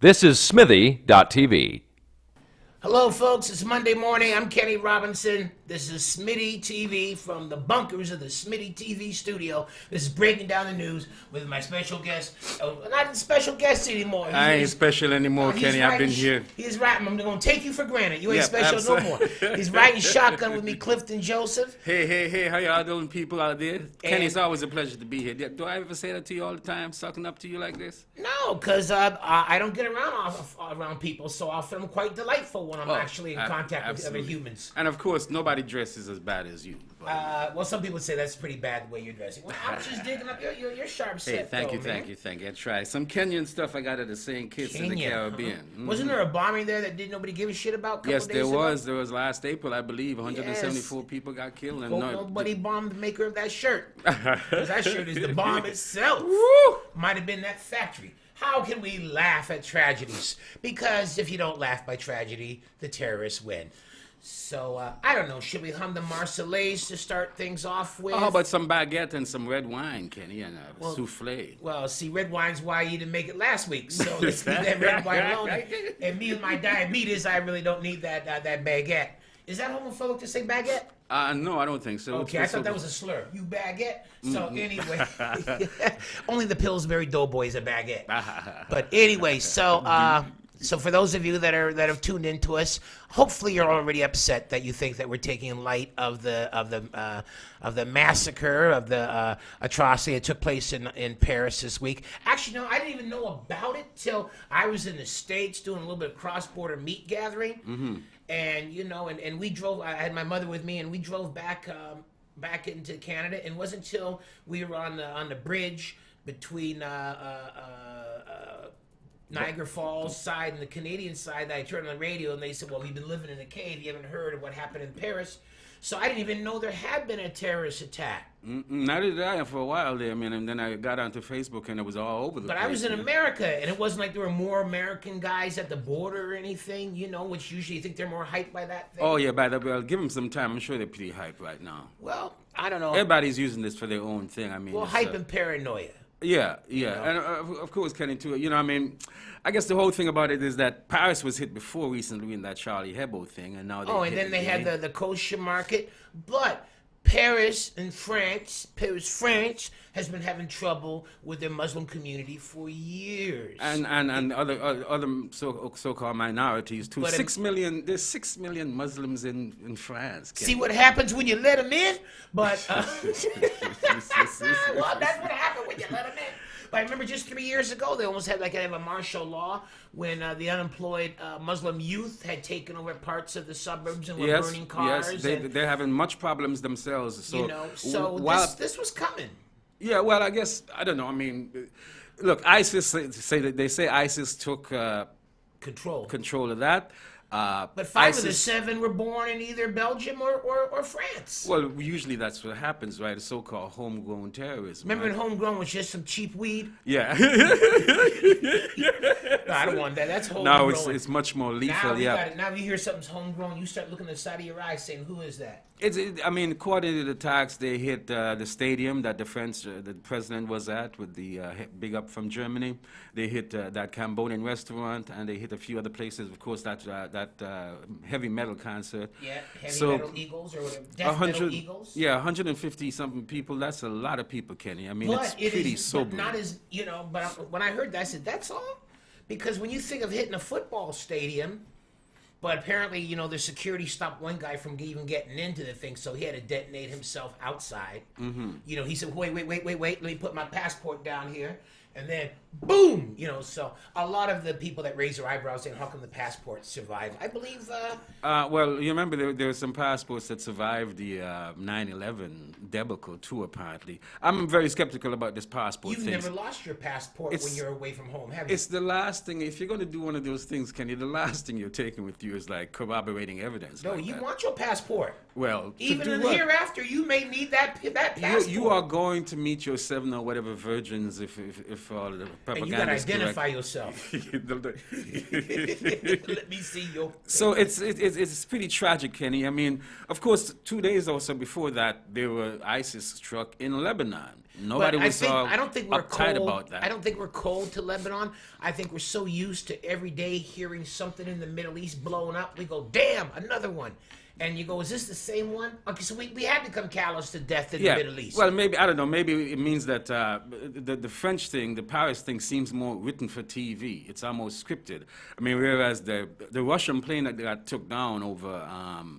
This is Smithy.tv. Hello, folks. It's Monday morning. I'm Kenny Robinson. This is Smitty TV from the bunkers of the Smitty TV studio. This is breaking down the news with my special guest. Oh, not a special guest anymore. I ain't special anymore, Kenny. I've been here. He's right. I'm going to take you for granted. You ain't Yep, special no more. He's riding shotgun with me, Clifton Joseph. Hey, how y'all doing, people out there? Kenny, it's always a pleasure to be here. Do I ever say that to you all the time, sucking up to you like this? No, because I don't get around people, so I find them quite delightful when I'm actually in contact with other humans. And of course, nobody dresses as bad as you. Well, some people say that's pretty bad the way you're dressing. Well, I'm just digging up your sharp set. Hey, thank you. I tried. Some Kenyan stuff I got at the St. Kitts in the Caribbean. Uh-huh. Wasn't there a bombing there that nobody give a shit about? Yes, there was. There was last April, I believe. 174 people got killed. And nobody bombed the maker of that shirt. Because that shirt is the bomb itself. Might have been that factory. How can we laugh at tragedies? Because if you don't laugh by tragedy, the terrorists win. So, I don't know, should we hum the Marseillaise to start things off with? How about some baguette and some red wine, Kenny, and a souffle? Well, see, red wine's why you didn't make it last week, so let's leave that red wine alone. And me with my diabetes, I really don't need that baguette. Is that homophobic to say baguette? No, I don't think so. Okay, I thought that was a slur. You baguette? So anyway, only the Pillsbury Doughboy is a baguette. But anyway, so for those of you that have tuned into us, hopefully you're already upset that you think that we're taking light of the massacre, of the atrocity that took place in Paris this week. Actually, no, I didn't even know about it till I was in the States doing a little bit of cross-border meat gathering. Mm-hmm. And and we drove. I had my mother with me, and we drove back into Canada. And it wasn't until we were on the bridge between Niagara Falls side and the Canadian side that I turned on the radio, and they said, "Well, we've been living in a cave. You haven't heard of what happened in Paris." So I didn't even know there had been a terrorist attack. Neither did I for a while there. I mean, and then I got onto Facebook, and it was all over the place. But I was in America, and it wasn't like there were more American guys at the border or anything, which usually you think they're more hyped by that thing. Oh, yeah, well, give them some time. I'm sure they're pretty hyped right now. Well, I don't know. Everybody's using this for their own thing. I mean, hype and paranoia. Yeah. And of course, Kenny, too. I guess the whole thing about it is that Paris was hit before recently in that Charlie Hebdo thing, and now they had the kosher market, but Paris, France has been having trouble with their Muslim community for years. And other so-called minorities too. But 6 million. There's 6 million Muslims in France. See what happens when you let them in? But well, that's what happened when you let them in. But I remember just 3 years ago, they almost had a martial law when the unemployed Muslim youth had taken over parts of the suburbs and were burning cars. Yes, they're having much problems themselves. So, this was coming. Yeah, well, I guess, I don't know. I mean, look, ISIS, they say ISIS took control of that. But five of the 7 were born in either Belgium or France. Well, usually that's what happens, right? The so-called homegrown terrorism. Remember, when homegrown was just some cheap weed? Yeah. No, I don't want that. That's homegrown. No, it's much more lethal. Now you hear something's homegrown, you start looking at the side of your eye saying, "Who is that?" Coordinated attacks. They hit the stadium that the president was at with the big up from Germany. They hit that Cambodian restaurant, and they hit a few other places. Of course, that heavy metal concert. Yeah, metal eagles or whatever. Death metal eagles. Yeah, 150 something people. That's a lot of people, Kenny. I mean, it's pretty sobering. Not as But when I heard that, I said, "That's all," because when you think of hitting a football stadium. But apparently, the security stopped one guy from even getting into the thing, so he had to detonate himself outside. Mm-hmm. He said, wait, let me put my passport down here. And then, boom! So a lot of the people that raise their eyebrows saying, how come the passport survived? I believe... well, you remember there were some passports that survived the 9/11 debacle, too, apparently. I'm very skeptical about this passport thing. You've never lost your passport when you're away from home, have you? It's the last thing. If you're going to do one of those things, Kenny, the last thing you're taking with you is, corroborating evidence. No, you want your passport. Well, even in the hereafter, you may need that passport. You are going to meet your 7 or whatever virgins if all the propaganda. And you gotta identify yourself. Let me see your. So it's pretty tragic, Kenny. I mean, of course, 2 days or so before that, there were ISIS struck in Lebanon. Nobody But was I don't think we're uptight cold. about that. I don't think we're cold to Lebanon. I think we're so used to every day hearing something in the Middle East blowing up. We go, damn, another one. And you go, is this the same one? Okay, so we have become callous to death in the Middle East. Well, maybe, I don't know, maybe it means that the French thing, the Paris thing seems more written for TV. It's almost scripted. I mean, whereas the Russian plane that got took down over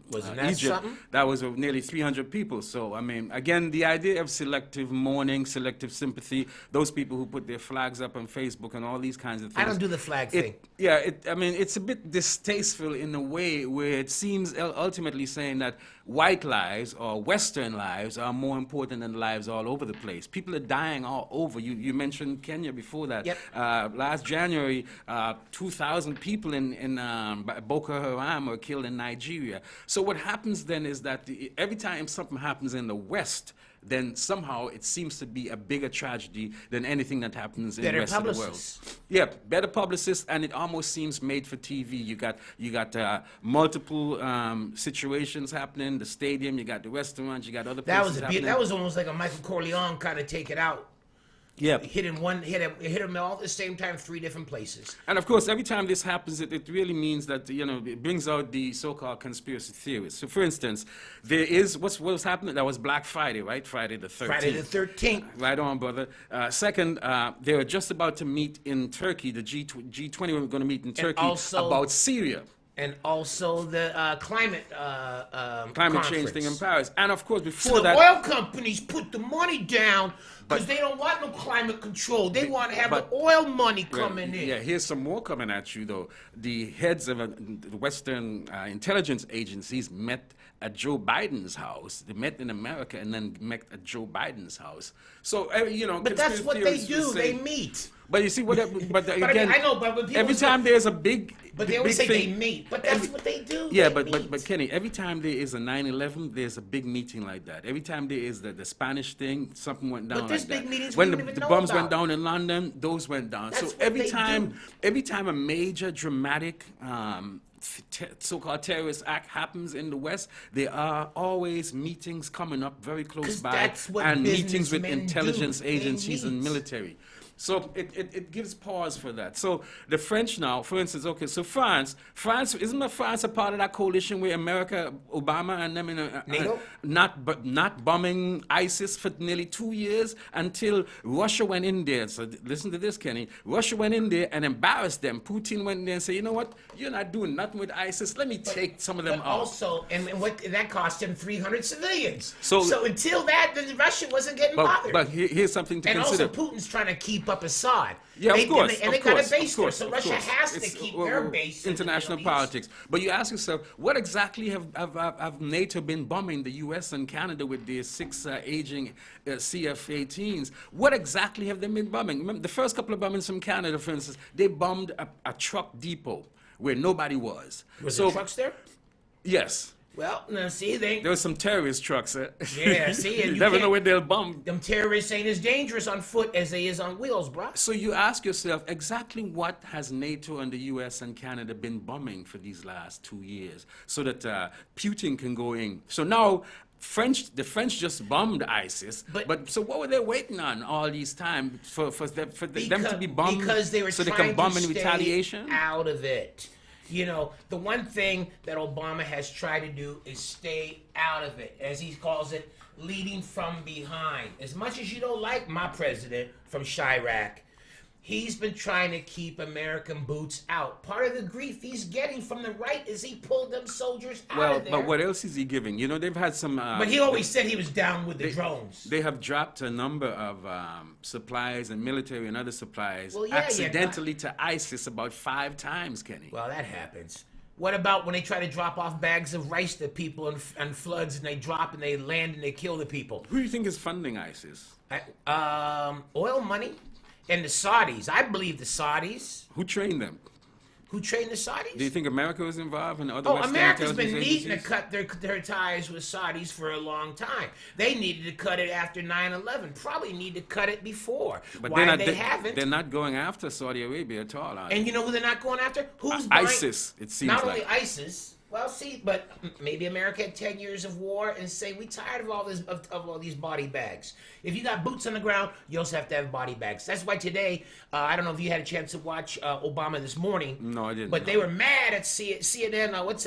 Wasn't that Egypt, something? that was nearly 300 people. So, I mean, again, the idea of selective mourning, selective sympathy, those people who put their flags up on Facebook and all these kinds of things. I don't do the flag thing. I mean, it's a bit distasteful in a way where it seems ultimately saying that white lives or Western lives are more important than lives all over the place. People are dying all over. You mentioned Kenya before that. Yep. Last January, 2,000 people in Boko Haram were killed in Nigeria. So what happens then is that every time something happens in the West, then somehow it seems to be a bigger tragedy than anything that happens in the rest of the world. Yeah, better publicists, and it almost seems made for TV. You got multiple situations happening. The stadium, you got the restaurants, you got other places happening. That was almost like a Michael Corleone kind of take it out. Yeah. Hit him all at the same time, 3 different places. And of course, every time this happens, it really means that, it brings out the so-called conspiracy theorists. So for instance, there is, what was happening? That was Black Friday, right? Friday the 13th. Friday the 13th. Right on, brother. Second, they were just about to meet in Turkey. The G20 were going to meet in Turkey about Syria. And also the climate change thing in Paris. And of course, before so the that, oil companies put the money down because they don't want no climate control. They want to have the oil money coming in. Yeah, here's some more coming at you, though. The heads of the Western intelligence agencies met at Joe Biden's house. They met in America and then met at Joe Biden's house. So, but that's what they do. They meet. But you see, but again, I know, but when people every time there's a big, but they always say thing, they meet. But that's what they do. Yeah, they but Kenny, every time there is a 9/11, there's a big meeting like that. Every time there is the Spanish thing, something went down. But there's like big that. meetings When we the don't even know bombs about. went down in London, those went down. That's So what every they time, do. every time a major dramatic so-called terrorist act happens in the West, there are always meetings coming up very close 'Cause by, that's what and meetings with businessmen intelligence do. They agencies and meet. military. So it gives pause for that. So the French now, for instance, okay, so France, isn't France a part of that coalition where America, Obama and them NATO? not bombing ISIS for nearly 2 years until Russia went in there. So listen to this, Kenny. Russia went in there and embarrassed them. Putin went in there and said, you know what? You're not doing nothing with ISIS. Let me take some of them But out. also, and what that cost him 300 civilians. So until that, then Russia wasn't getting bothered. But here's something to and consider. also, Putin's trying to keep up Assad. Yeah, of course. And they got a base there, so Russia has to It's, keep their base in the international Middle East. politics. But you ask yourself, what exactly have NATO been bombing the U.S. and Canada with their 6 aging CF-18s? What exactly have they been bombing? Remember, the first couple of bombings from Canada, for instance, they bombed a truck depot where nobody was. Was there trucks there? Yes. Well, now see, there was some terrorist trucks. Yeah, see, and you never know where they'll bomb. Them terrorists ain't as dangerous on foot as they is on wheels, bro. So you ask yourself, exactly what has NATO and the U.S. and Canada been bombing for these last 2 years, so that Putin can go in? So now, the French just bombed ISIS, but so what were they waiting on all these time for them to be bombed? Because they were so they trying can bomb to in stay retaliation? out of it. You know, the one thing that Obama has tried to do is stay out of it, as he calls it, leading from behind. As much as you don't like my president from Chirac, he's been trying to keep American boots out. Part of the grief he's getting from the right is he pulled them soldiers out of there. But what else is he giving? You know, they've had some... but he always said he was down with the drones. They have dropped a number of supplies and military and other supplies Well, yeah, accidentally to ISIS about 5 times, Kenny. Well, that happens. What about when they try to drop off bags of rice to people and floods, and they drop and they land and they kill the people? Who do you think is funding ISIS? Oil money. And the Saudis. I believe the Saudis. Who trained them? Who trained the Saudis? Do you think America was involved in other Western America's been intelligence needing to agencies? cut their ties with Saudis for a long time. They needed to cut it after 9/11. Probably need to cut it before. But Why they haven't? They're not going after Saudi Arabia at all, are they? And you know who they're not going after? Who's ISIS, it seems not like. only ISIS, Well, see, but maybe America had 10 years of war and say we tired of all this of all these body bags. If you got boots on the ground, you also have to have body bags. That's why today, I don't know if you had a chance to watch Obama this morning. No, I didn't. But they were mad at CNN. What's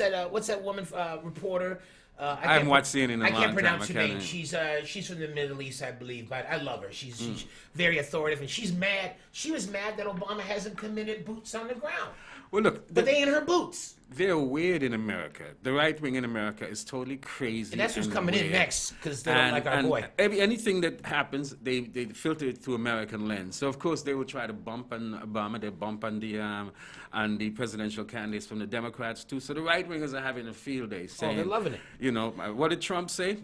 that woman reporter? I haven't watched CNN in a long I can't time. pronounce her I name. can't- She's from the Middle East, I believe, but I love her. She's very authoritative, and she's mad. She was mad that Obama hasn't committed boots on the ground. Well, look, But they ain't her boots. they're weird in America. The right wing in America is totally crazy. And that's who's coming in weird. next, because they don't like our boy. Anything that happens, they filter it through American lens. So of course they will try to bump on Obama. They bump on the presidential candidates from the Democrats too. So the right wingers are having a field day. Saying, they're loving it. You know, what did Trump say?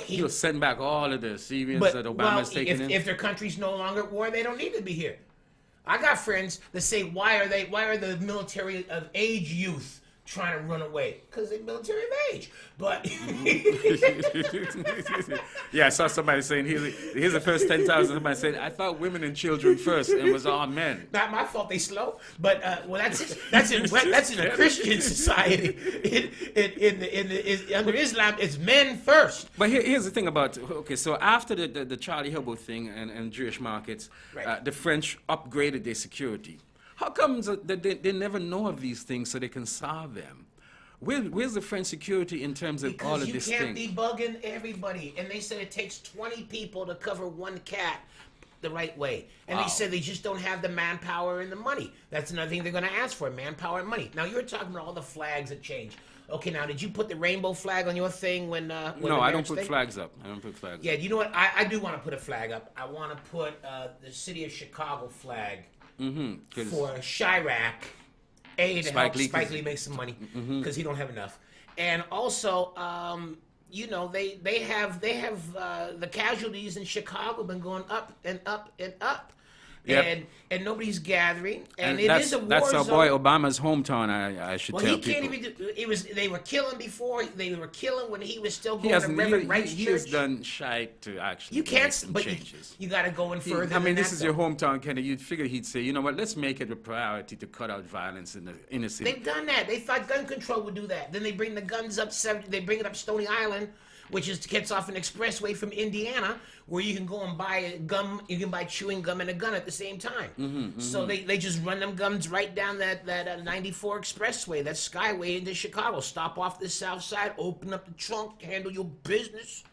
He'll send back all of the Syrians But that Obama's taking in. if their country's no longer at war, they don't need to be here. I got friends that say, why are the military of age youth trying to run away? Because they're military of age. But yeah, I saw somebody saying, here's the first 10,000. Somebody said, I thought women and children first, and it was all men. not my fault they slow. But well, that's in a Christian society. Under Islam, it's men first. But here's the thing about, okay, so after the Charlie Hebdo thing and Jewish markets, Right. the French upgraded their security. How comes that they never know of these things so they can solve them? Where's the French security in terms of all of this Because you thing? can't debug everybody. And they said it takes 20 people to cover one cat the right way. And Wow. they said they just don't have the manpower and the money. That's another thing they're going to ask for, manpower and money. Now, you were talking about all the flags that change. Okay, now, did you put the rainbow flag on your thing when No, the I don't marriage put thing? flags up. I don't put flags Yeah, up. you know what? I do want to put a flag up. I want to put the city of Chicago flag 'Cause- for Chirac. To Spike help Lee, Spike 'cause- Lee make some money because he don't have enough. And also, you know, they have the casualties in Chicago been going up and up and up. Yep. And nobody's gathering, and it that's, is a war that's our zone. boy Obama's hometown, I should Well, tell he can't people. even. They were killing before. They were killing when he was still He going to hasn't. Reverend Wright's He church. has done shite to actually You make can't, some but changes. you got to go in further. I mean, than this that, is your though. hometown, Kenny. You'd figure he'd say, you know what, let's make it a priority to cut out violence in the inner city. They've done that. They thought gun control would do that. Then they bring the guns up. They bring it up Stony Island, which gets off an expressway from Indiana, where you can go and buy gum. You can buy chewing gum and a gun at the same time. So they just run them guns right down that 94 expressway, that skyway into Chicago. Stop off the south side, open up the trunk, handle your business.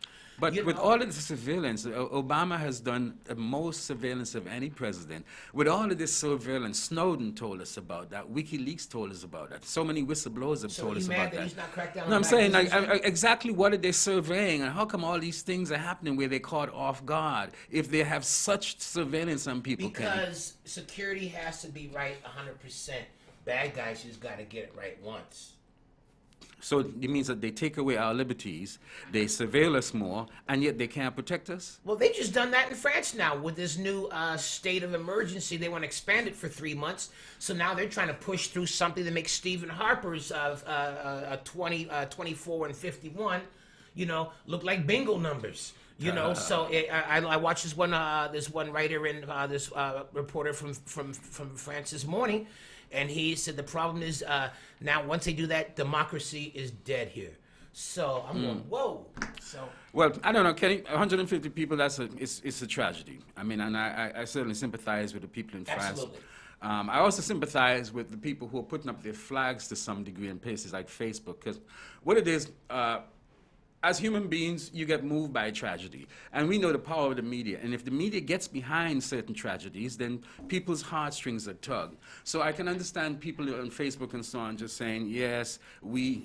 But You with know? all of the surveillance, Obama has done the most surveillance of any president. With all of this surveillance, Snowden told us about that. WikiLeaks told us about that. So many whistleblowers have So told you us mad about that that. he's not cracked down No, on I'm saying like, magazines? exactly what are they surveying, and how come all these things are happening where they're caught off guard if they have such surveillance on people? Kenny? Because security has to be right 100%. Bad guys just got to get it right once. So it means that they take away our liberties, they surveil us more, and yet they can't protect us? Well, they just done that in France now with this new state of emergency. They want to expand it for 3 months. So now they're trying to push through something that makes Stephen Harper's 24 and 51, you know, look like bingo numbers. You know, so I watched this one writer and this reporter from France this morning, and he said the problem is now once they do that, democracy is dead here. So I'm going, whoa. So Well, I don't know, Kenny. 150 people, it's a tragedy. I mean, and I certainly sympathize with the people in France. Absolutely. I also sympathize with the people who are putting up their flags to some degree in places like Facebook, because what it is, as human beings, you get moved by tragedy. And we know the power of the media. And if the media gets behind certain tragedies, then people's heartstrings are tugged. So I can understand people on Facebook and so on just saying, yes,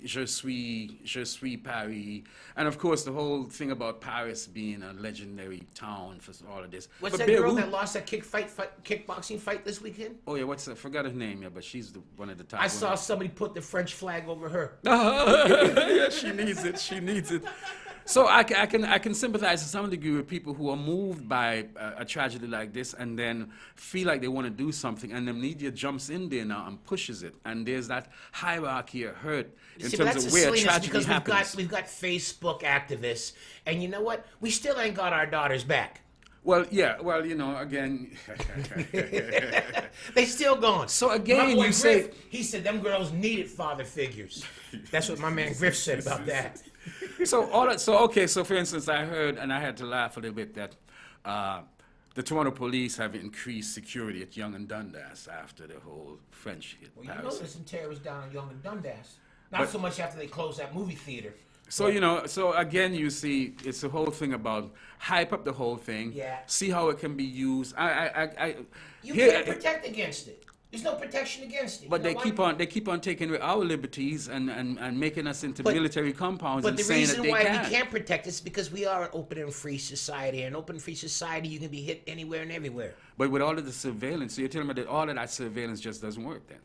je suis Paris. And of course, the whole thing about Paris being a legendary town for all of this. what's But that girl Beirut- that lost that kickboxing fight this weekend? Oh, yeah, I forgot her name, yeah, but she's one of the top I saw women. somebody put the French flag over her. Yeah, she needs it. She needs it. So I can sympathize to some degree with people who are moved by a tragedy like this and then feel like they want to do something, and the media jumps in there now and pushes it, and there's that hierarchy of hurt in See, but terms that's of the where silliness tragedy because happens. we've got Facebook activists, and you know what? We still ain't got our daughters back. Well, yeah. Well, again. They still going. So My again, boy you say. Griff, he said them girls needed father figures. That's what my man Griff said about that. So for instance, I heard, and I had to laugh a little bit, that the Toronto police have increased security at Yonge and Dundas after the whole French hit Well, you know Paris. there's some terrorists down in Yonge and Dundas. Not so much after they closed that movie theater. So again, you see, it's the whole thing about hype up the whole thing. Yeah. See how it can be used. You can't protect against it. There's no protection against it. But You know why? they keep on taking away our liberties and making us into military compounds But and the saying that reason they why can't. we can't protect it is because we are an open and free society. And an open free society, you can be hit anywhere and everywhere. But with all of the surveillance, so you're telling me that all of that surveillance just doesn't work then?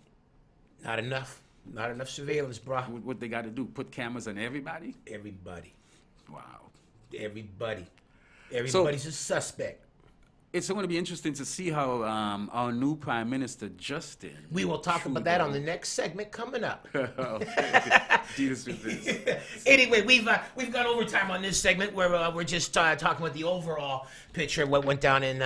Not enough. Not enough surveillance, bro. What they got to do? Put cameras on everybody? Everybody. Wow. Everybody. Everybody's a suspect. It's going to be interesting to see how our new Prime Minister, Justin. We will talk about that on the next segment coming up. Deals with this. Anyway, we've gone overtime on this segment where we're just talking about the overall picture of what went down in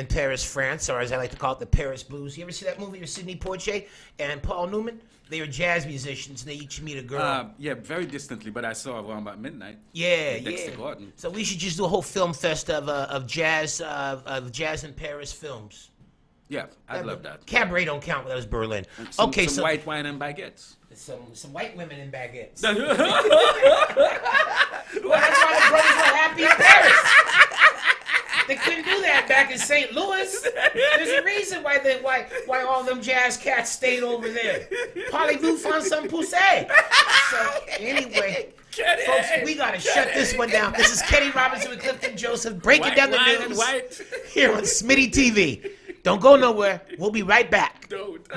Paris, France, or as I like to call it, the Paris Blues. You ever see that movie with Sidney Poitier and Paul Newman? They were jazz musicians, and they each meet a girl. Yeah, very distantly, but I saw it around about midnight. Yeah, with Dexter yeah. Gordon. So we should just do a whole film fest of jazz in Paris films. Yeah, I'd love that. Cabaret don't count. That was Berlin. Some white wine and baguettes. Some white women in baguettes. Well, that's why the brothers were happy in Paris. They couldn't do that back in St. Louis. There's a reason why all them jazz cats stayed over there. Parlez-vous français poussé. So anyway, folks, we gotta shut this one down. This is Kenny Robinson with Clifton Joseph breaking down the news here on Smitty TV. Don't go nowhere. We'll be right back. Don't.